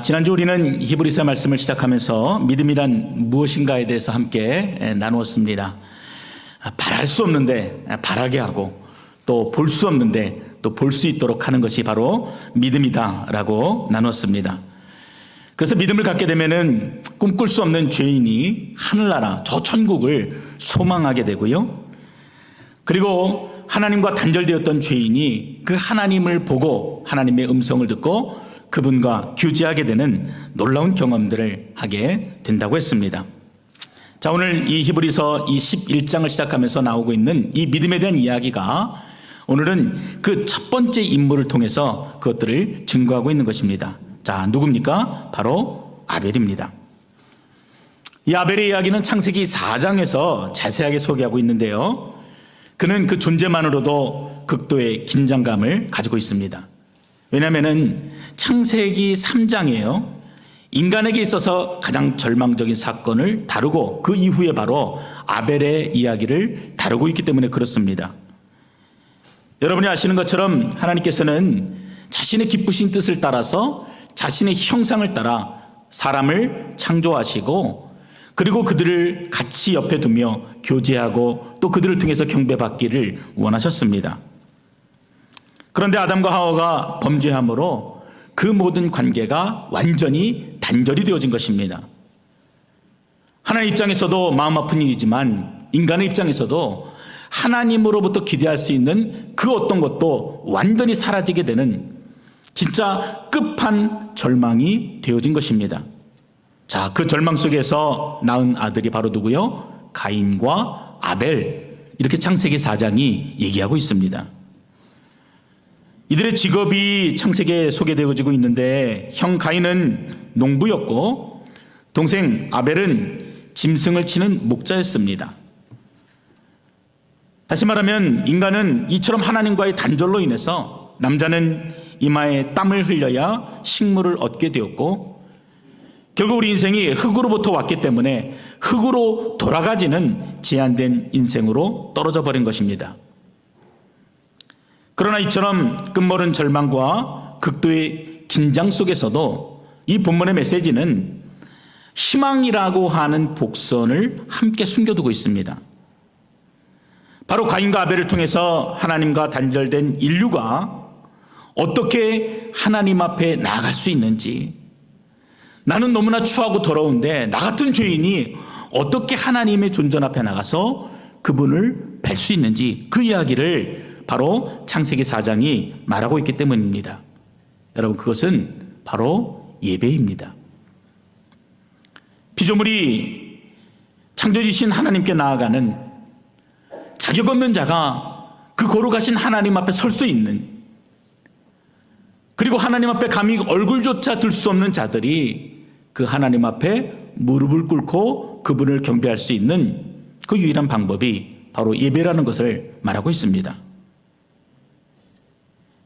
지난주 우리는 히브리서 말씀을 시작하면서 믿음이란 무엇인가에 대해서 함께 나누었습니다. 바랄 수 없는데 바라게 하고, 또 볼 수 없는데 또 볼 수 있도록 하는 것이 바로 믿음이다라고 나누었습니다. 그래서 믿음을 갖게 되면은 꿈꿀 수 없는 죄인이 하늘나라 저 천국을 소망하게 되고요. 그리고 하나님과 단절되었던 죄인이 그 하나님을 보고 하나님의 음성을 듣고 그분과 교제하게 되는 놀라운 경험들을 하게 된다고 했습니다. 자, 오늘 이 히브리서 이 11장을 시작하면서 나오고 있는 이 믿음에 대한 이야기가 오늘은 그 첫 번째 인물을 통해서 그것들을 증거하고 있는 것입니다. 자, 누굽니까? 바로 아벨입니다. 이 아벨의 이야기는 창세기 4장에서 자세하게 소개하고 있는데요. 그는 그 존재만으로도 극도의 긴장감을 가지고 있습니다. 왜냐하면 창세기 3장이에요. 인간에게 있어서 가장 절망적인 사건을 다루고 그 이후에 바로 아벨의 이야기를 다루고 있기 때문에 그렇습니다. 여러분이 아시는 것처럼 하나님께서는 자신의 기쁘신 뜻을 따라서 자신의 형상을 따라 사람을 창조하시고, 그리고 그들을 같이 옆에 두며 교제하고 또 그들을 통해서 경배받기를 원하셨습니다. 그런데 아담과 하와가 범죄함으로 그 모든 관계가 완전히 단절이 되어진 것입니다. 하나님 입장에서도 마음 아픈 일이지만 인간의 입장에서도 하나님으로부터 기대할 수 있는 그 어떤 것도 완전히 사라지게 되는 진짜 끝판 절망이 되어진 것입니다. 자, 그 절망 속에서 낳은 아들이 바로 누구요? 가인과 아벨. 이렇게 창세기 4장이 얘기하고 있습니다. 이들의 직업이 창세기에 소개되어지고 있는데, 형 가인은 농부였고 동생 아벨은 짐승을 치는 목자였습니다. 다시 말하면 인간은 이처럼 하나님과의 단절로 인해서 남자는 이마에 땀을 흘려야 식물을 얻게 되었고, 결국 우리 인생이 흙으로부터 왔기 때문에 흙으로 돌아가지는 제한된 인생으로 떨어져 버린 것입니다. 그러나 이처럼 끝모른 절망과 극도의 긴장 속에서도 이 본문의 메시지는 희망이라고 하는 복선을 함께 숨겨두고 있습니다. 바로 가인과 아벨을 통해서 하나님과 단절된 인류가 어떻게 하나님 앞에 나아갈 수 있는지, 나는 너무나 추하고 더러운데 나 같은 죄인이 어떻게 하나님의 존전 앞에 나가서 그분을 뵐 수 있는지, 그 이야기를 바로 창세기 4장이 말하고 있기 때문입니다. 여러분, 그것은 바로 예배입니다. 피조물이 창조주신 하나님께 나아가는 자격 없는 자가 그 거룩하신 하나님 앞에 설 수 있는, 그리고 하나님 앞에 감히 얼굴조차 들 수 없는 자들이 그 하나님 앞에 무릎을 꿇고 그분을 경배할 수 있는 그 유일한 방법이 바로 예배라는 것을 말하고 있습니다.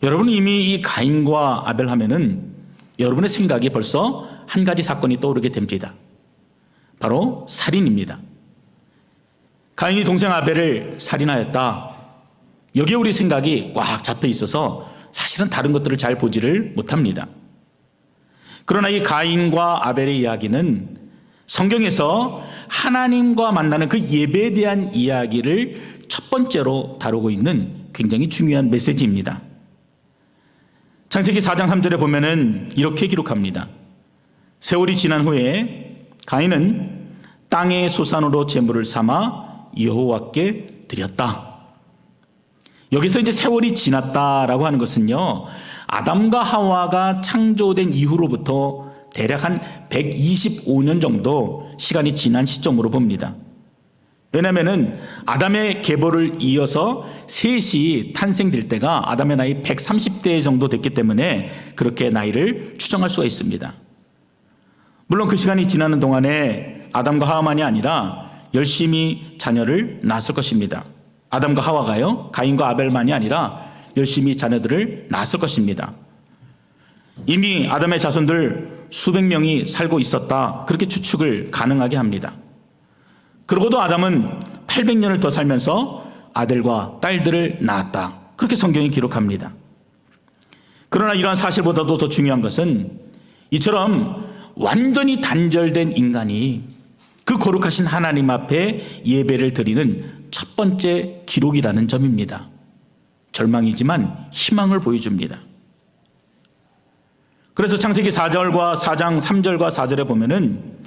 여러분은 이미 이 가인과 아벨 하면은 여러분의 생각이 벌써 한 가지 사건이 떠오르게 됩니다. 바로 살인입니다. 가인이 동생 아벨을 살인하였다. 여기에 우리 생각이 꽉 잡혀 있어서 사실은 다른 것들을 잘 보지를 못합니다. 그러나 이 가인과 아벨의 이야기는 성경에서 하나님과 만나는 그 예배에 대한 이야기를 첫 번째로 다루고 있는 굉장히 중요한 메시지입니다. 창세기 4장 3절에 보면은 이렇게 기록합니다. 세월이 지난 후에 가인은 땅의 소산으로 제물을 삼아 여호와께 드렸다. 여기서 이제 세월이 지났다라고 하는 것은요, 아담과 하와가 창조된 이후로부터 대략 한 125년 정도 시간이 지난 시점으로 봅니다. 왜냐하면 아담의 계보를 이어서 셋이 탄생될 때가 아담의 나이 130대 정도 됐기 때문에 그렇게 나이를 추정할 수가 있습니다. 물론 그 시간이 지나는 동안에 아담과 하와만이 아니라 열심히 자녀를 낳았을 것입니다. 아담과 하와가요, 가인과 아벨만이 아니라 열심히 자녀들을 낳았을 것입니다. 이미 아담의 자손들 수백 명이 살고 있었다, 그렇게 추측을 가능하게 합니다. 그러고도 아담은 800년을 더 살면서 아들과 딸들을 낳았다, 그렇게 성경이 기록합니다. 그러나 이러한 사실보다도 더 중요한 것은 이처럼 완전히 단절된 인간이 그 거룩하신 하나님 앞에 예배를 드리는 첫 번째 기록이라는 점입니다. 절망이지만 희망을 보여줍니다. 그래서 창세기 4절과 4장 3절과 4절에 보면은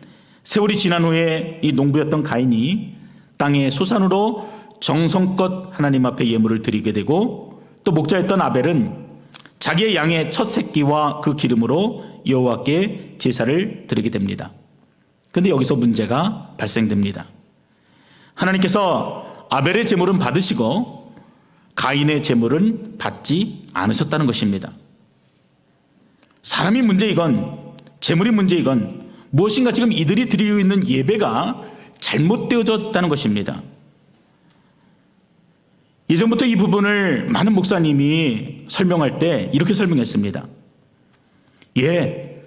세월이 지난 후에 이 농부였던 가인이 땅의 소산으로 정성껏 하나님 앞에 예물을 드리게 되고, 또 목자였던 아벨은 자기의 양의 첫 새끼와 그 기름으로 여호와께 제사를 드리게 됩니다. 그런데 여기서 문제가 발생됩니다. 하나님께서 아벨의 제물은 받으시고 가인의 제물은 받지 않으셨다는 것입니다. 사람이 문제이건 제물이 문제이건 무엇인가 지금 이들이 드리고 있는 예배가 잘못되어졌다는 것입니다. 예전부터 이 부분을 많은 목사님이 설명할 때 이렇게 설명했습니다.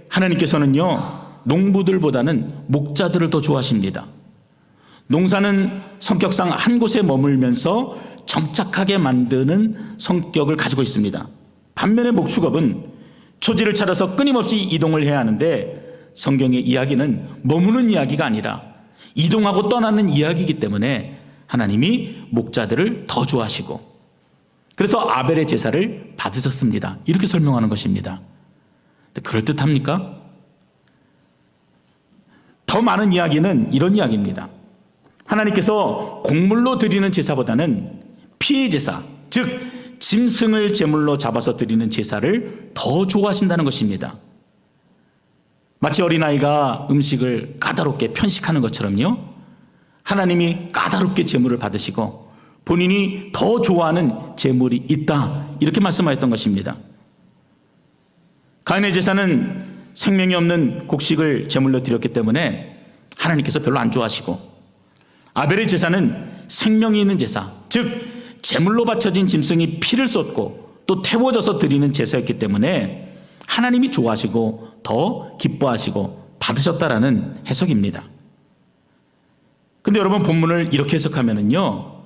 하나님께서는요, 농부들보다는 목자들을 더 좋아하십니다. 농사는 성격상 한 곳에 머물면서 정착하게 만드는 성격을 가지고 있습니다. 반면에 목축업은 초지를 찾아서 끊임없이 이동을 해야 하는데, 성경의 이야기는 머무는 이야기가 아니라 이동하고 떠나는 이야기이기 때문에 하나님이 목자들을 더 좋아하시고, 그래서 아벨의 제사를 받으셨습니다. 이렇게 설명하는 것입니다. 그럴듯합니까? 더 많은 이야기는 이런 이야기입니다. 하나님께서 곡물로 드리는 제사보다는 피의 제사, 즉 짐승을 제물로 잡아서 드리는 제사를 더 좋아하신다는 것입니다. 마치 어린아이가 음식을 까다롭게 편식하는 것처럼요, 하나님이 까다롭게 제물을 받으시고 본인이 더 좋아하는 제물이 있다, 이렇게 말씀하셨던 것입니다. 가인의 제사는 생명이 없는 곡식을 제물로 드렸기 때문에 하나님께서 별로 안 좋아하시고, 아벨의 제사는 생명이 있는 제사, 즉 제물로 바쳐진 짐승이 피를 쏟고 또 태워져서 드리는 제사였기 때문에 하나님이 좋아하시고 더 기뻐하시고 받으셨다라는 해석입니다. 근데 여러분, 본문을 이렇게 해석하면은요,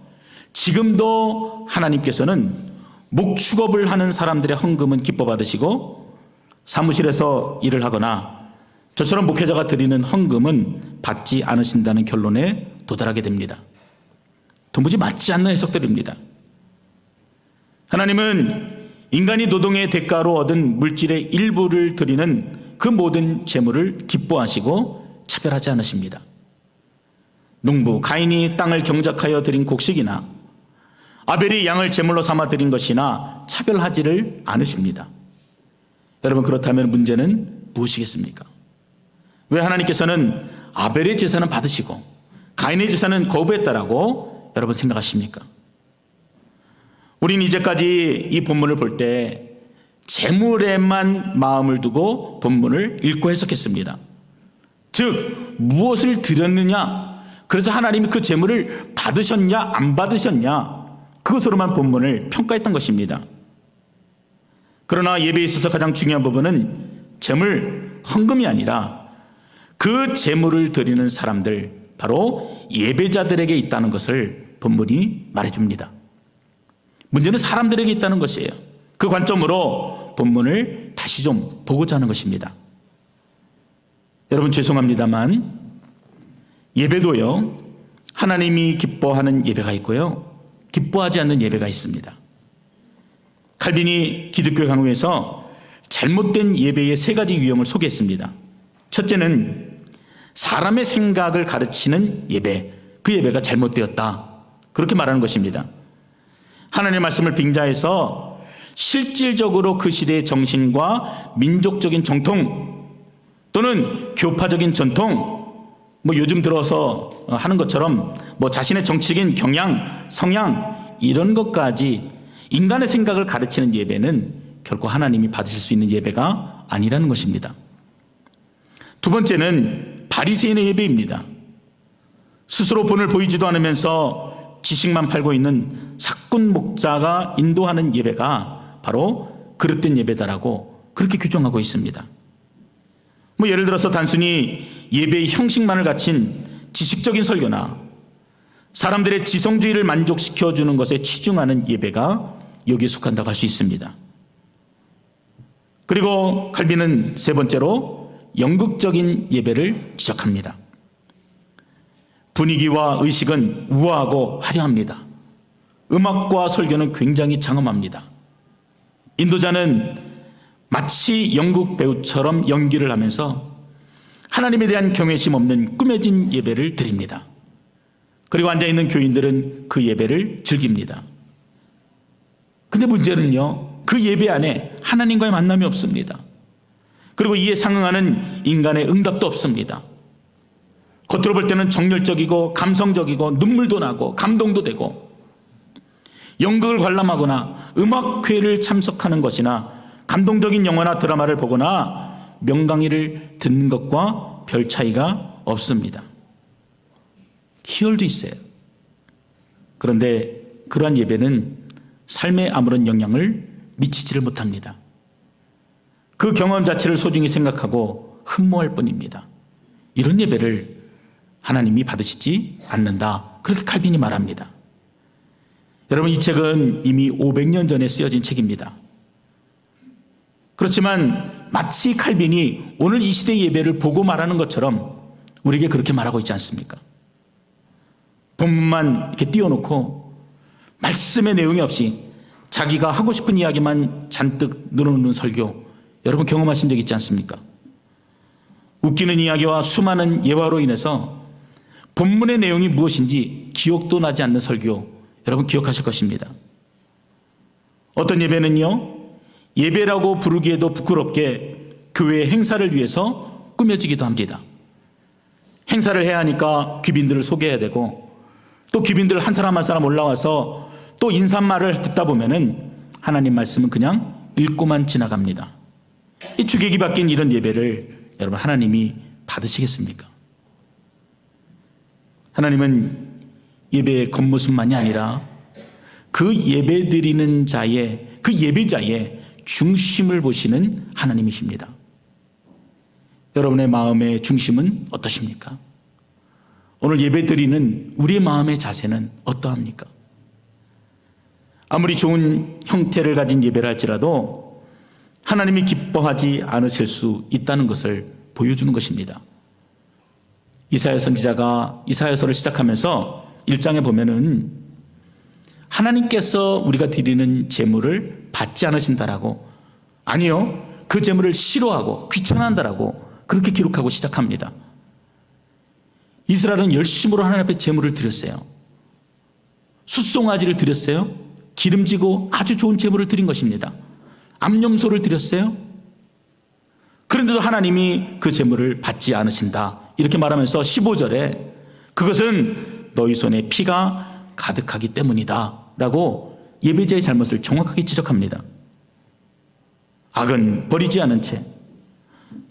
지금도 하나님께서는 목축업을 하는 사람들의 헌금은 기뻐 받으시고, 사무실에서 일을 하거나 저처럼 목회자가 드리는 헌금은 받지 않으신다는 결론에 도달하게 됩니다. 도무지 맞지 않는 해석들입니다. 하나님은 인간이 노동의 대가로 얻은 물질의 일부를 드리는 그 모든 재물을 기뻐하시고 차별하지 않으십니다. 농부 가인이 땅을 경작하여 드린 곡식이나 아벨이 양을 제물로 삼아 드린 것이나 차별하지를 않으십니다. 여러분, 그렇다면 문제는 무엇이겠습니까? 왜 하나님께서는 아벨의 제사는 받으시고 가인의 제사는 거부했다라고 여러분 생각하십니까? 우리는 이제까지 이 본문을 볼 때 제물에만 마음을 두고 본문을 읽고 해석했습니다. 즉 무엇을 드렸느냐, 그래서 하나님이 그 제물을 받으셨냐 안 받으셨냐, 그것으로만 본문을 평가했던 것입니다. 그러나 예배에 있어서 가장 중요한 부분은 제물, 헌금이 아니라 그 제물을 드리는 사람들, 바로 예배자들에게 있다는 것을 본문이 말해줍니다. 문제는 사람들에게 있다는 것이에요. 그 관점으로 본문을 다시 좀 보고자 하는 것입니다. 여러분, 죄송합니다만 예배도요, 하나님이 기뻐하는 예배가 있고요, 기뻐하지 않는 예배가 있습니다. 칼빈이 기독교 강요에서 잘못된 예배의 세 가지 유형을 소개했습니다. 첫째는 사람의 생각을 가르치는 예배, 그 예배가 잘못되었다, 그렇게 말하는 것입니다. 하나님의 말씀을 빙자해서 실질적으로 그 시대의 정신과 민족적인 정통 또는 교파적인 전통, 요즘 들어서 하는 것처럼 자신의 정치적인 경향, 성향, 이런 것까지 인간의 생각을 가르치는 예배는 결코 하나님이 받으실 수 있는 예배가 아니라는 것입니다. 두 번째는 바리새인의 예배입니다. 스스로 본을 보이지도 않으면서 지식만 팔고 있는 사꾼 목자가 인도하는 예배가 바로 그릇된 예배다라고 그렇게 규정하고 있습니다. 예를 들어서 단순히 예배의 형식만을 갖춘 지식적인 설교나 사람들의 지성주의를 만족시켜주는 것에 치중하는 예배가 여기에 속한다고 할 수 있습니다. 그리고 칼빈은 세 번째로 연극적인 예배를 지적합니다. 분위기와 의식은 우아하고 화려합니다. 음악과 설교는 굉장히 장엄합니다. 인도자는 마치 연극 배우처럼 연기를 하면서 하나님에 대한 경외심 없는 꾸며진 예배를 드립니다. 그리고 앉아있는 교인들은 그 예배를 즐깁니다. 근데 문제는요, 그 예배 안에 하나님과의 만남이 없습니다. 그리고 이에 상응하는 인간의 응답도 없습니다. 겉으로 볼 때는 정열적이고 감성적이고 눈물도 나고 감동도 되고, 연극을 관람하거나 음악회를 참석하는 것이나 감동적인 영화나 드라마를 보거나 명강의를 듣는 것과 별 차이가 없습니다. 희열도 있어요. 그런데 그러한 예배는 삶에 아무런 영향을 미치지를 못합니다. 그 경험 자체를 소중히 생각하고 흠모할 뿐입니다. 이런 예배를 하나님이 받으시지 않는다, 그렇게 칼빈이 말합니다. 여러분, 이 책은 이미 500년 전에 쓰여진 책입니다. 그렇지만 마치 칼빈이 오늘 이 시대의 예배를 보고 말하는 것처럼 우리에게 그렇게 말하고 있지 않습니까? 본문만 이렇게 띄워놓고 말씀의 내용이 없이 자기가 하고 싶은 이야기만 잔뜩 늘어놓는 설교, 여러분 경험하신 적 있지 않습니까? 웃기는 이야기와 수많은 예화로 인해서 본문의 내용이 무엇인지 기억도 나지 않는 설교, 여러분 기억하실 것입니다. 어떤 예배는요, 예배라고 부르기에도 부끄럽게 교회 행사를 위해서 꾸며지기도 합니다. 행사를 해야 하니까 귀빈들을 소개해야 되고, 또 귀빈들 한 사람 한 사람 올라와서 또 인사말을 듣다 보면은 하나님 말씀은 그냥 읽고만 지나갑니다. 이 주객이 바뀐 이런 예배를 여러분 하나님이 받으시겠습니까? 하나님은 예배의 겉모습만이 아니라 그 예배 드리는 자의, 그 예배자의 중심을 보시는 하나님이십니다. 여러분의 마음의 중심은 어떠십니까? 오늘 예배 드리는 우리의 마음의 자세는 어떠합니까? 아무리 좋은 형태를 가진 예배를 할지라도 하나님이 기뻐하지 않으실 수 있다는 것을 보여주는 것입니다. 이사야 선지자가 이사야서를 시작하면서 1장에 보면은 하나님께서 우리가 드리는 제물을 받지 않으신다라고, 아니요, 그 제물을 싫어하고 귀찮아한다라고 그렇게 기록하고 시작합니다. 이스라엘은 열심으로 하나님 앞에 제물을 드렸어요. 숫송아지를 드렸어요. 기름지고 아주 좋은 제물을 드린 것입니다. 암염소를 드렸어요. 그런데도 하나님이 그 제물을 받지 않으신다, 이렇게 말하면서 15절에 그것은 너희 손에 피가 가득하기 때문이다 라고 예배자의 잘못을 정확하게 지적합니다. 악은 버리지 않은 채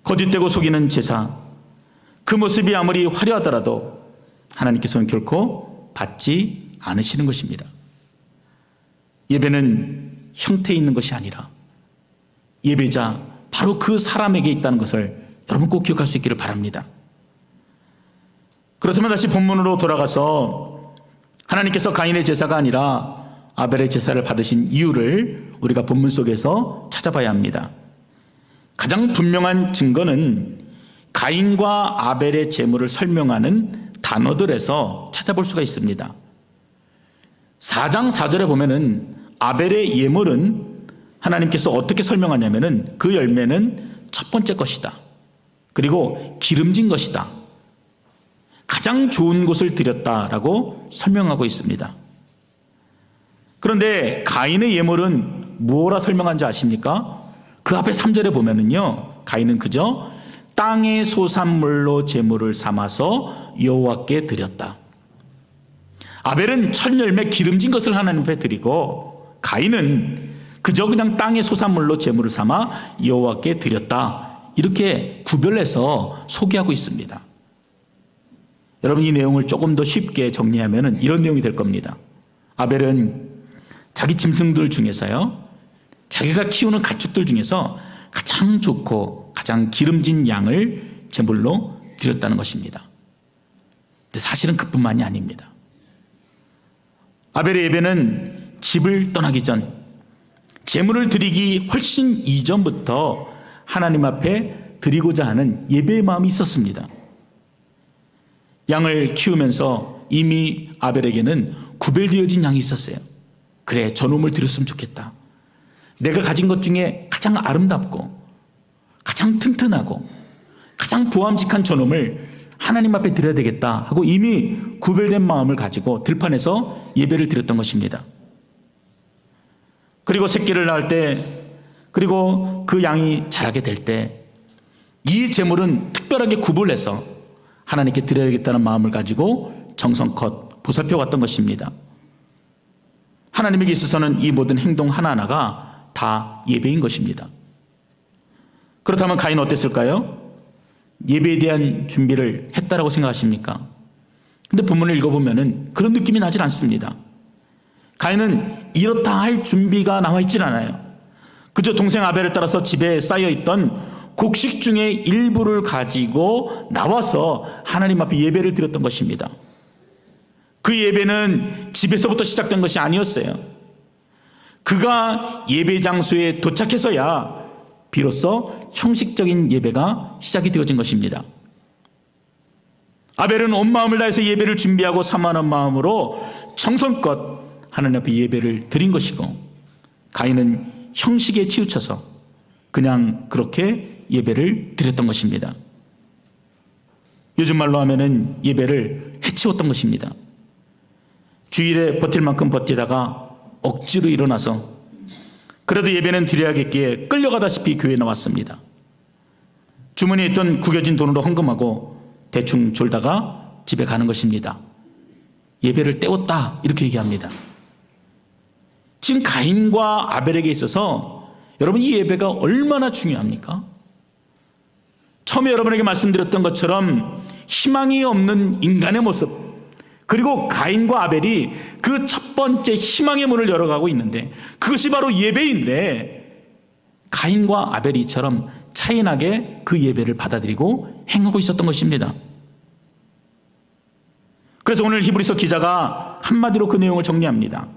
거짓되고 속이는 제사, 그 모습이 아무리 화려하더라도 하나님께서는 결코 받지 않으시는 것입니다. 예배는 형태에 있는 것이 아니라 예배자, 바로 그 사람에게 있다는 것을 여러분 꼭 기억할 수 있기를 바랍니다. 그렇다면 다시 본문으로 돌아가서 하나님께서 가인의 제사가 아니라 아벨의 제사를 받으신 이유를 우리가 본문 속에서 찾아봐야 합니다. 가장 분명한 증거는 가인과 아벨의 제물을 설명하는 단어들에서 찾아볼 수가 있습니다. 4장 4절에 보면은 아벨의 예물은 하나님께서 어떻게 설명하냐면은 그 열매는 첫 번째 것이다, 그리고 기름진 것이다, 가장 좋은 것을 드렸다라고 설명하고 있습니다. 그런데 가인의 예물은 무엇라 설명한지 아십니까? 그 앞에 3절에 보면은요, 가인은 그저 땅의 소산물로 제물을 삼아서 여호와께 드렸다. 아벨은 첫 열매 기름진 것을 하나님 앞에 드리고, 가인은 그저 그냥 땅의 소산물로 제물을 삼아 여호와께 드렸다, 이렇게 구별해서 소개하고 있습니다. 여러분, 이 내용을 조금 더 쉽게 정리하면 이런 내용이 될 겁니다. 아벨은 자기 짐승들 중에서요, 자기가 키우는 가축들 중에서 가장 좋고 가장 기름진 양을 제물로 드렸다는 것입니다. 근데 사실은 그뿐만이 아닙니다. 아벨의 예배는 집을 떠나기 전, 제물을 드리기 훨씬 이전부터 하나님 앞에 드리고자 하는 예배의 마음이 있었습니다. 양을 키우면서 이미 아벨에게는 구별되어진 양이 있었어요. 그래, 저놈을 드렸으면 좋겠다. 내가 가진 것 중에 가장 아름답고 가장 튼튼하고 가장 보암직한 저놈을 하나님 앞에 드려야 되겠다 하고 이미 구별된 마음을 가지고 들판에서 예배를 드렸던 것입니다. 그리고 새끼를 낳을 때, 그리고 그 양이 자라게 될 때 이 제물은 특별하게 구분해서 하나님께 드려야겠다는 마음을 가지고 정성껏 보살펴 왔던 것입니다. 하나님에게 있어서는 이 모든 행동 하나하나가 다 예배인 것입니다. 그렇다면 가인은 어땠을까요? 예배에 대한 준비를 했다라고 생각하십니까? 근데 본문을 읽어보면 그런 느낌이 나질 않습니다. 가인은 이렇다 할 준비가 나와 있질 않아요. 그저 동생 아벨을 따라서 집에 쌓여있던 곡식 중에 일부를 가지고 나와서 하나님 앞에 예배를 드렸던 것입니다. 그 예배는 집에서부터 시작된 것이 아니었어요. 그가 예배 장소에 도착해서야 비로소 형식적인 예배가 시작이 되어진 것입니다. 아벨은 온 마음을 다해서 예배를 준비하고 사모하는 마음으로 정성껏 하나님 앞에 예배를 드린 것이고, 가인은 형식에 치우쳐서 그냥 그렇게 예배를 드렸던 것입니다. 요즘 말로 하면은 예배를 해치웠던 것입니다. 주일에 버틸 만큼 버티다가 억지로 일어나서 그래도 예배는 드려야겠기에 끌려가다시피 교회에 나왔습니다. 주머니에 있던 구겨진 돈으로 헌금하고 대충 졸다가 집에 가는 것입니다. 예배를 때웠다 이렇게 얘기합니다. 지금 가인과 아벨에게 있어서 여러분 이 예배가 얼마나 중요합니까? 처음에 여러분에게 말씀드렸던 것처럼 희망이 없는 인간의 모습, 그리고 가인과 아벨이 그 첫 번째 희망의 문을 열어가고 있는데 그것이 바로 예배인데, 가인과 아벨이 이처럼 차이나게 그 예배를 받아들이고 행하고 있었던 것입니다. 그래서 오늘 히브리서 기자가 한마디로 그 내용을 정리합니다.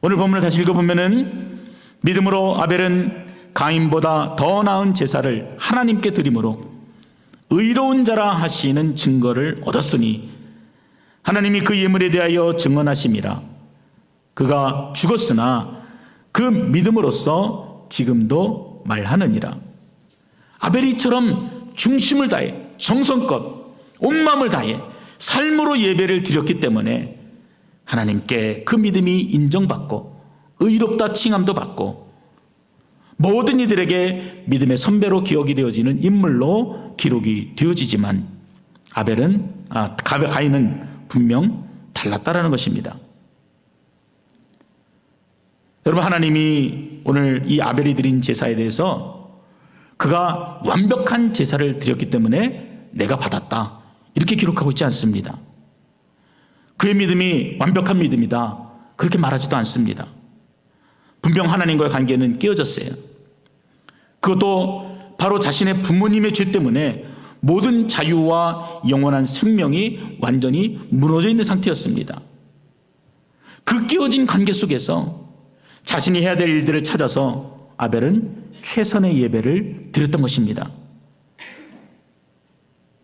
오늘 본문을 다시 읽어보면은 믿음으로 아벨은 가인보다 더 나은 제사를 하나님께 드림으로 의로운 자라 하시는 증거를 얻었으니 하나님이 그 예물에 대하여 증언하심이라. 그가 죽었으나 그 믿음으로써 지금도 말하느니라. 아벨이처럼 중심을 다해 정성껏 온 마음을 다해 삶으로 예배를 드렸기 때문에 하나님께 그 믿음이 인정받고 의롭다 칭함도 받고 모든 이들에게 믿음의 선배로 기억이 되어지는 인물로 기록이 되어지지만 가인은 분명 달랐다라는 것입니다. 여러분, 하나님이 오늘 이 아벨이 드린 제사에 대해서 그가 완벽한 제사를 드렸기 때문에 내가 받았다 이렇게 기록하고 있지 않습니다. 그의 믿음이 완벽한 믿음이다 그렇게 말하지도 않습니다. 분명 하나님과의 관계는 깨어졌어요. 그것도 바로 자신의 부모님의 죄 때문에 모든 자유와 영원한 생명이 완전히 무너져 있는 상태였습니다. 그 깨어진 관계 속에서 자신이 해야 될 일들을 찾아서 아벨은 최선의 예배를 드렸던 것입니다.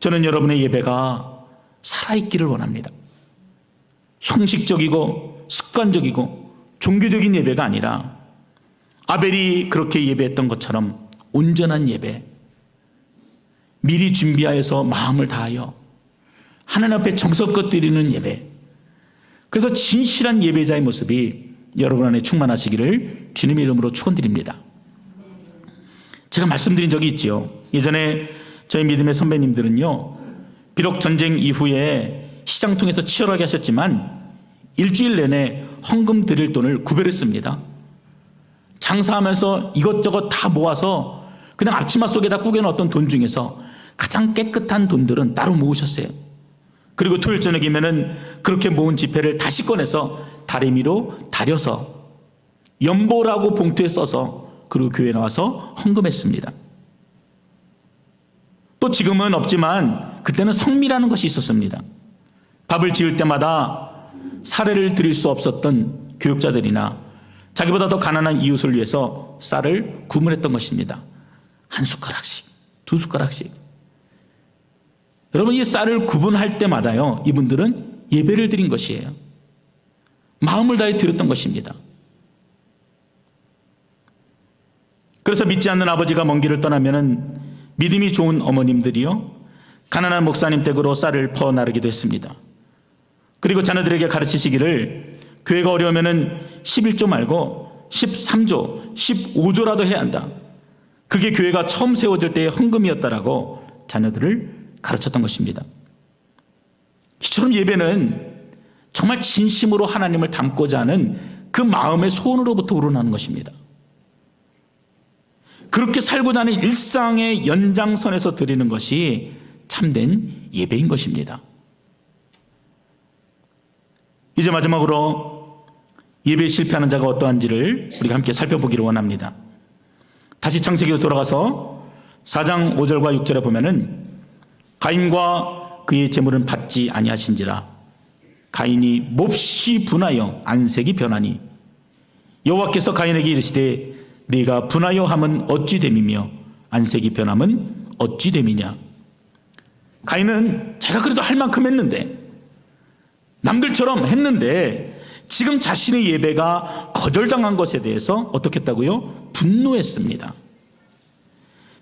저는 여러분의 예배가 살아있기를 원합니다. 형식적이고 습관적이고 종교적인 예배가 아니라 아벨이 그렇게 예배했던 것처럼 온전한 예배, 미리 준비하여서 마음을 다하여 하나님 앞에 정성껏 드리는 예배, 그래서 진실한 예배자의 모습이 여러분 안에 충만하시기를 주님의 이름으로 축원드립니다. 제가 말씀드린 적이 있죠. 예전에 저희 믿음의 선배님들은요, 비록 전쟁 이후에 시장통에서 치열하게 하셨지만 일주일 내내 헌금 드릴 돈을 구별했습니다. 장사하면서 이것저것 다 모아서 그냥 앞치마 속에다 꾸겨놓았던 돈 중에서 가장 깨끗한 돈들은 따로 모으셨어요. 그리고 토요일 저녁이면은 그렇게 모은 지폐를 다시 꺼내서 다리미로 다려서 연보라고 봉투에 써서 그리고 교회에 나와서 헌금했습니다. 또 지금은 없지만 그때는 성미라는 것이 있었습니다. 밥을 지을 때마다 사례를 드릴 수 없었던 교육자들이나 자기보다 더 가난한 이웃을 위해서 쌀을 구분했던 것입니다. 한 숟가락씩, 2숟가락씩. 여러분, 이 쌀을 구분할 때마다요, 이분들은 예배를 드린 것이에요. 마음을 다해 드렸던 것입니다. 그래서 믿지 않는 아버지가 먼 길을 떠나면은 믿음이 좋은 어머님들이요, 가난한 목사님 댁으로 쌀을 퍼 나르기도 했습니다. 그리고 자녀들에게 가르치시기를 교회가 어려우면은 11조 말고 13조, 15조라도 해야 한다. 그게 교회가 처음 세워질 때의 헌금이었다라고 자녀들을 가르쳤던 것입니다. 이처럼 예배는 정말 진심으로 하나님을 닮고자 하는 그 마음의 소원으로부터 우러나는 것입니다. 그렇게 살고자 하는 일상의 연장선에서 드리는 것이 참된 예배인 것입니다. 이제 마지막으로 예배에 실패하는 자가 어떠한지를 우리가 함께 살펴보기를 원합니다. 다시 창세기로 돌아가서 4장 5절과 6절에 보면은 가인과 그의 재물은 받지 아니하신지라 가인이 몹시 분하여 안색이 변하니 여호와께서 가인에게 이르시되 네가 분하여 함은 어찌 됨이며 안색이 변함은 어찌 됨이냐. 가인은 자기가 그래도 할 만큼 했는데, 남들처럼 했는데 지금 자신의 예배가 거절당한 것에 대해서 어떻게 했다고요? 분노했습니다.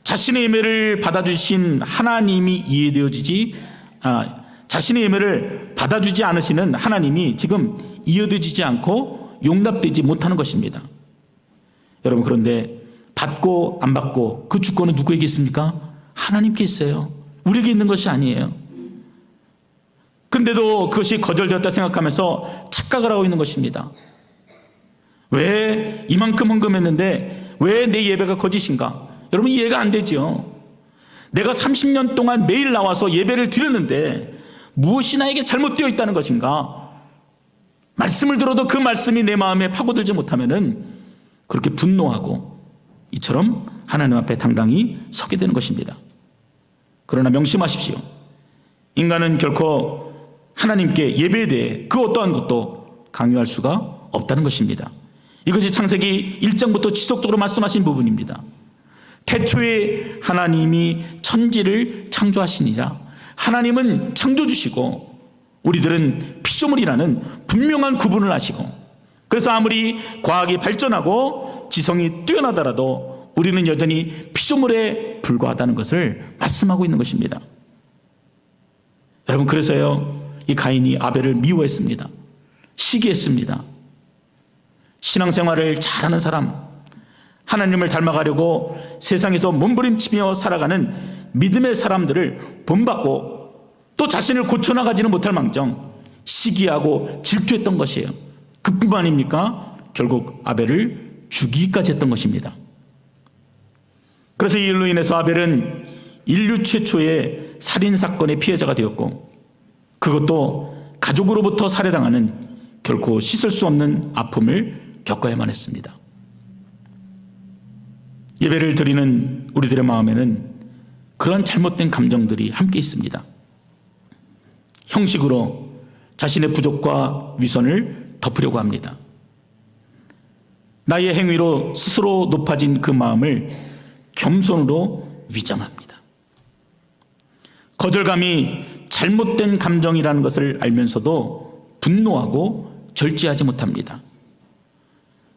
자신의 예배를 받아주신 하나님이 이해되어지지 자신의 예배를 받아주지 않으시는 하나님이 지금 이해되지 않고 용납되지 못하는 것입니다. 여러분, 그런데 받고 안 받고 그 주권은 누구에게 있습니까? 하나님께 있어요. 우리에게 있는 것이 아니에요. 근데도 그것이 거절되었다 생각하면서 착각을 하고 있는 것입니다. 왜 이만큼 헌금했는데 왜 내 예배가 거짓인가? 여러분, 이해가 안 되죠. 내가 30년 동안 매일 나와서 예배를 드렸는데 무엇이 나에게 잘못되어 있다는 것인가? 말씀을 들어도 그 말씀이 내 마음에 파고들지 못하면은 그렇게 분노하고 이처럼 하나님 앞에 당당히 서게 되는 것입니다. 그러나 명심하십시오. 인간은 결코 하나님께 예배에 대해 그 어떠한 것도 강요할 수가 없다는 것입니다. 이것이 창세기 1장부터 지속적으로 말씀하신 부분입니다. 태초에 하나님이 천지를 창조하시니라. 하나님은 창조주시고 우리들은 피조물이라는 분명한 구분을 하시고, 그래서 아무리 과학이 발전하고 지성이 뛰어나더라도 우리는 여전히 피조물에 불과하다는 것을 말씀하고 있는 것입니다. 여러분, 그래서요, 이 가인이 아벨을 미워했습니다. 시기했습니다. 신앙생활을 잘하는 사람, 하나님을 닮아가려고 세상에서 몸부림치며 살아가는 믿음의 사람들을 본받고 또 자신을 고쳐나가지는 못할 망정 시기하고 질투했던 것이에요. 그뿐만 아닙니까? 결국 아벨을 죽이기까지 했던 것입니다. 그래서 이 일로 인해서 아벨은 인류 최초의 살인사건의 피해자가 되었고, 그것도 가족으로부터 살해당하는 결코 씻을 수 없는 아픔을 겪어야만 했습니다. 예배를 드리는 우리들의 마음에는 그런 잘못된 감정들이 함께 있습니다. 형식으로 자신의 부족과 위선을 덮으려고 합니다. 나의 행위로 스스로 높아진 그 마음을 겸손으로 위장합니다. 거절감이 잘못된 감정이라는 것을 알면서도 분노하고 절제하지 못합니다.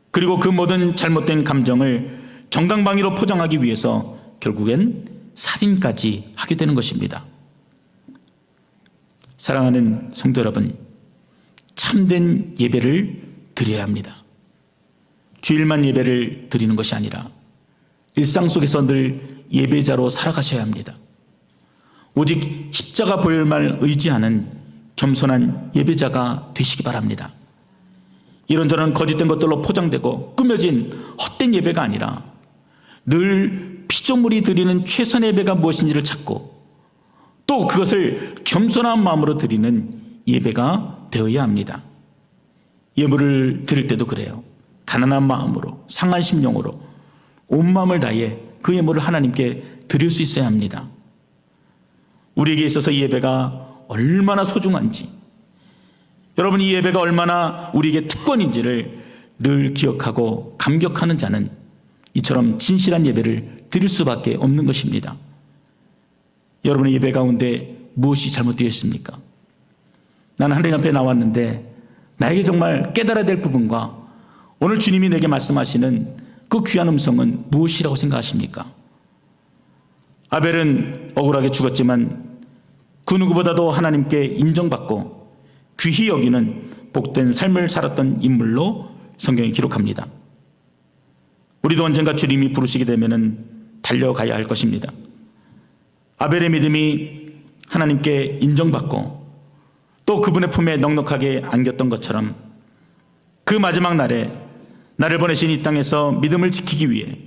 그리고 그 모든 잘못된 감정을 정당방위로 포장하기 위해서 결국엔 살인까지 하게 되는 것입니다. 사랑하는 성도 여러분, 참된 예배를 드려야 합니다. 주일만 예배를 드리는 것이 아니라 일상 속에서 늘 예배자로 살아가셔야 합니다. 오직 십자가 보혈만 의지하는 겸손한 예배자가 되시기 바랍니다. 이런저런 거짓된 것들로 포장되고 꾸며진 헛된 예배가 아니라 늘 피조물이 드리는 최선의 예배가 무엇인지를 찾고 또 그것을 겸손한 마음으로 드리는 예배가 되어야 합니다. 예물을 드릴 때도 그래요. 가난한 마음으로, 상한 심령으로 온 마음을 다해 그 예물을 하나님께 드릴 수 있어야 합니다. 우리에게 있어서 이 예배가 얼마나 소중한지, 여러분, 이 예배가 얼마나 우리에게 특권인지를 늘 기억하고 감격하는 자는 이처럼 진실한 예배를 드릴 수밖에 없는 것입니다. 여러분의 예배 가운데 무엇이 잘못되어 있습니까? 나는 하나님 앞에 나왔는데 나에게 정말 깨달아야 될 부분과 오늘 주님이 내게 말씀하시는 그 귀한 음성은 무엇이라고 생각하십니까? 아벨은 억울하게 죽었지만 그 누구보다도 하나님께 인정받고 귀히 여기는 복된 삶을 살았던 인물로 성경이 기록합니다. 우리도 언젠가 주님이 부르시게 되면 달려가야 할 것입니다. 아벨의 믿음이 하나님께 인정받고 또 그분의 품에 넉넉하게 안겼던 것처럼 그 마지막 날에 나를 보내신 이 땅에서 믿음을 지키기 위해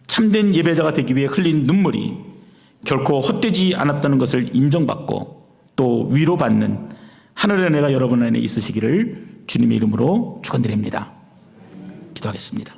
참된 예배자가 되기 위해 흘린 눈물이 결코 헛되지 않았다는 것을 인정받고 또 위로받는 하늘의 은혜가 여러분 안에 있으시기를 주님의 이름으로 축원드립니다. 기도하겠습니다.